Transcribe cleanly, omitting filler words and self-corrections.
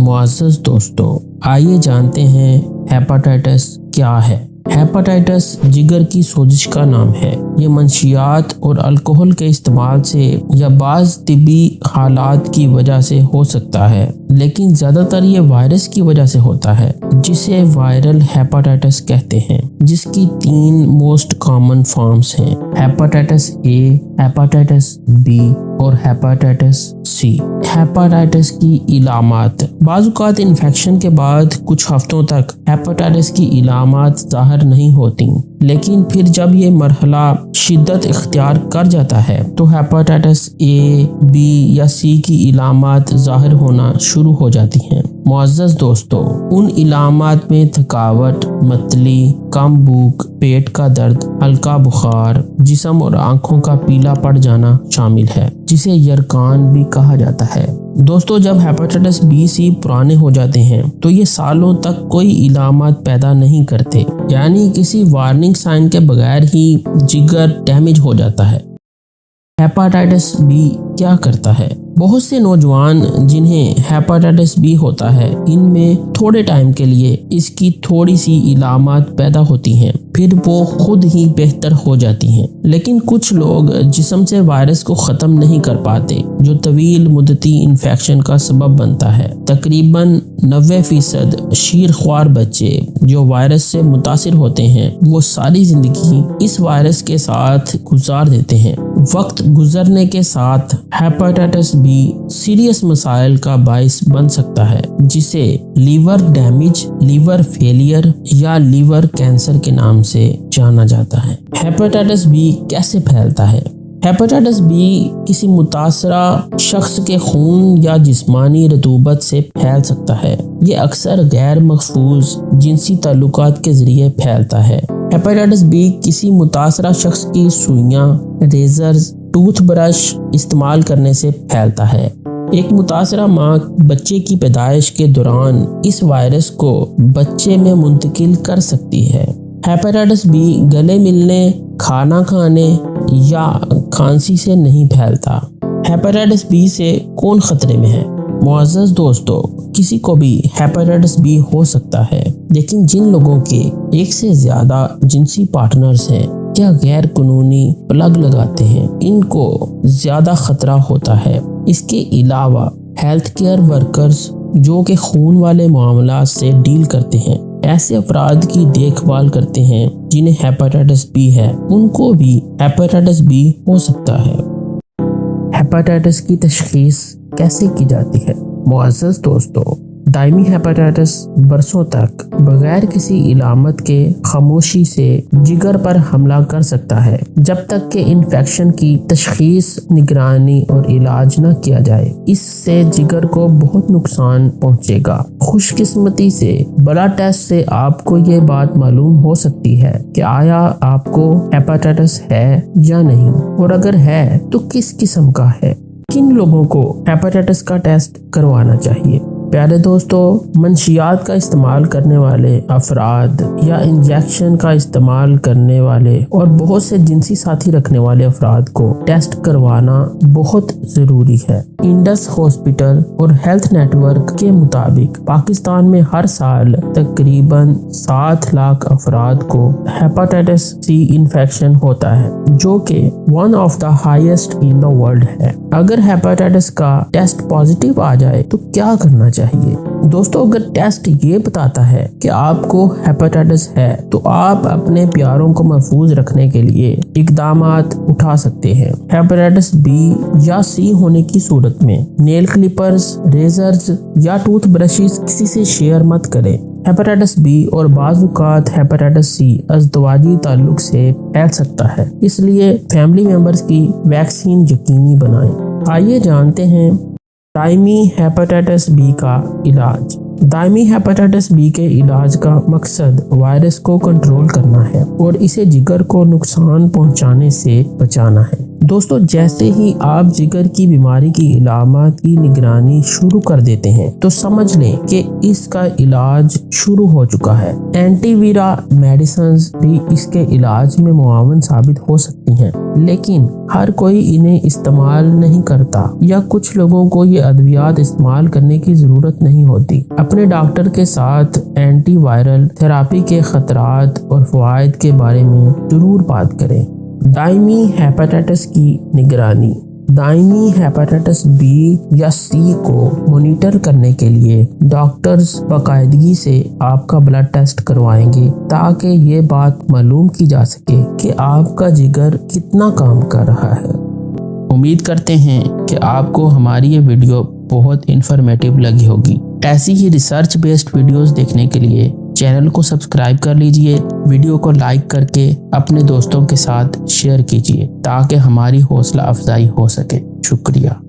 मुअज़्ज़ज़ दोस्तों, आइए जानते हैं हेपेटाइटिस क्या है। हेपेटाइटिस जिगर की सोजिश का नाम है। ये मंशियात और अल्कोहल के इस्तेमाल से या बाज़ तिब्बी हालात की वजह से हो सकता है, लेकिन ज़्यादातर ये वायरस की वजह से होता है, जिसे वायरल हेपेटाइटिस कहते हैं, जिसकी 3 मोस्ट कॉमन फॉर्म्स हैं: हेपेटाइटिस ए, हेपेटाइटिस बी और हेपेटाइटिस सी। हेपेटाइटिस की इलामात: बाज़ इन्फेक्शन के बाद कुछ हफ्तों तक हेपेटाइटिस की इलामात ज़ाहिर नहीं होती, लेकिन फिर जब ये मरहला शिद्दत इख्तियार कर जाता है तो हेपेटाइटिस ए, बी या सी की इलामात ज़ाहिर होना शुरू हो जाती हैं। मुअज़्ज़ज़ दोस्तों, उन इलामात में थकावट, मतली, कम भूख, पेट का दर्द, हल्का बुखार, जिस्म और आंखों का पीला पड़ जाना शामिल है, जिसे यरकान भी कहा जाता है। दोस्तों, जब हेपेटाइटिस बी, सी पुराने हो जाते हैं तो ये सालों तक कोई इलामात पैदा नहीं करते, यानी किसी वार्निंग साइन के बगैर ही जिगर डैमेज हो जाता है। हेपेटाइटिस बी क्या करता है? बहुत से नौजवान जिन्हें हेपेटाइटिस बी होता है, इनमें थोड़े टाइम के लिए इसकी थोड़ी सी इलामात पैदा होती हैं, फिर वो खुद ही बेहतर हो जाती हैं। लेकिन कुछ लोग जिस्म से वायरस को ख़त्म नहीं कर पाते, जो तवील मुद्दती इन्फेक्शन का सबब बनता है। तकरीबन 90% शीरख्वार बच्चे जो वायरस से मुतासिर होते हैं, वो सारी ज़िंदगी इस वायरस के साथ गुजार देते हैं। वक्त गुजरने के साथ हेपेटाइटिस बी सीरियस मसाइल का बाइस बन सकता है, जिसे लीवर डैमेज, लीवर फेलियर या लीवर कैंसर के नाम से जाना जाता है। हेपेटाइटिस बी कैसे फैलता है? हेपेटाइटिस बी किसी मुतासरा शख्स के खून या जिस्मानी रतूबत से फैल सकता है। ये अक्सर गैर महफूज जिनसी ताल्लुकात के जरिए फैलता है। हेपेटाइटिस बी किसी मुतासरा शख्स की सुइयां, रेजर्स, टूथब्रश इस्तेमाल करने से फैलता है। एक मुतासरा माँ बच्चे की पैदाइश के दौरान इस वायरस को बच्चे में मुंतकिल कर सकती है। हेपेटाइटिस बी गले मिलने, खाना खाने या खांसी से नहीं फैलता। हेपेटाइटिस बी से कौन खतरे में है? मुअज़्ज़ज़ दोस्तों, किसी को भी हेपेटाइटिस बी हो सकता है, लेकिन जिन लोगों के एक से ज्यादा जिनसी पार्टनर्स हैं या गैर कानूनी प्लग लगाते हैं, इनको ज्यादा खतरा होता है। इसके अलावा हेल्थ केयर वर्कर्स जो कि खून वाले मामला से डील करते हैं, ऐसे अफराद की देखभाल करते हैं जिन्हें हेपेटाइटिस बी है, उनको भी हेपेटाइटिस बी हो सकता है। हेपेटाइटिस की तशखीस कैसे की जाती है? मुअज़्ज़ज़ दोस्तों, दायमी हेपेटाइटिस बरसों तक बगैर किसी इलामत के खामोशी से जिगर पर हमला कर सकता है, जब तक कि इन्फेक्शन की तशखीस, निगरानी और इलाज न किया जाए। इससे जिगर को बहुत नुकसान पहुंचेगा। खुशकिस्मती से ब्लड टेस्ट से आपको ये बात मालूम हो सकती है कि आया आपको हेपेटाइटिस है या नहीं, और अगर है तो किस किस्म का है। किन लोगों को हेपेटाइटिस का टेस्ट करवाना चाहिए? प्यारे दोस्तों, मंशियात का इस्तेमाल करने वाले अफराद या इंजेक्शन का इस्तेमाल करने वाले और बहुत से जिनसी साथी रखने वाले अफराद को टेस्ट करवाना बहुत ज़रूरी है। इंडस हॉस्पिटल और हेल्थ नेटवर्क के मुताबिक पाकिस्तान में हर साल तकरीबन 7 लाख अफराद को हेपेटाइटिस सी इन्फेक्शन होता है, जो कि one of the highest in the world है। अगर हेपेटाइटिस का टेस्ट पॉजिटिव आ जाए तो क्या करना चाहिए? दोस्तों, अगर टेस्ट ये बताता है कि आपको हेपेटाइटिस है, तो आप अपने प्यारों को महफूज रखने के लिए इकदामात उठा सकते हैं। हेपेटाइटिस बी या सी होने की सूरत में नेल क्लिपर्स, रेजर्स या टूथब्रशेस किसी से शेयर मत करें। हेपेटाइटिस बी और बाज़-औक़ात हेपेटाइटिस सी अज़दवाजी ताल्लुक से फैल सकता है, इसलिए फैमिली मेंबर्स की वैक्सीन यकीनी बनाएं। आइए जानते हैं दायमी हेपेटाइटिस बी का इलाज। दायमी हेपेटाइटिस बी के इलाज का मकसद वायरस को कंट्रोल करना है और इसे जिगर को नुकसान पहुंचाने से बचाना है। दोस्तों, जैसे ही आप जिगर की बीमारी की इलामात की निगरानी शुरू कर देते हैं तो समझ लें कि इसका इलाज शुरू हो चुका है। एंटीवीरा मेडिसिन्स भी इसके इलाज में मुआवन साबित हो सकती हैं, लेकिन हर कोई इन्हें इस्तेमाल नहीं करता या कुछ लोगों को ये अद्वियात इस्तेमाल करने की जरूरत नहीं होती। अपने डॉक्टर के साथ एंटीवायरल थेरेपी के खतरात और फवायद के बारे में जरूर बात करें। दायमी हेपेटाइटिस की निगरानी। दायमी हेपेटाइटिस बी या सी को मॉनिटर करने के लिए डॉक्टर्स बाकायदगी से आपका ब्लड टेस्ट करवाएंगे ताकि ये बात मालूम की जा सके कि आपका जिगर कितना काम कर रहा है। उम्मीद करते हैं कि आपको हमारी ये वीडियो बहुत इंफॉर्मेटिव लगी होगी। ऐसी ही रिसर्च बेस्ड वीडियोस देखने के लिए चैनल को सब्सक्राइब कर लीजिए, वीडियो को लाइक करके अपने दोस्तों के साथ शेयर कीजिए ताकि हमारी हौसला अफजाई हो सके। शुक्रिया।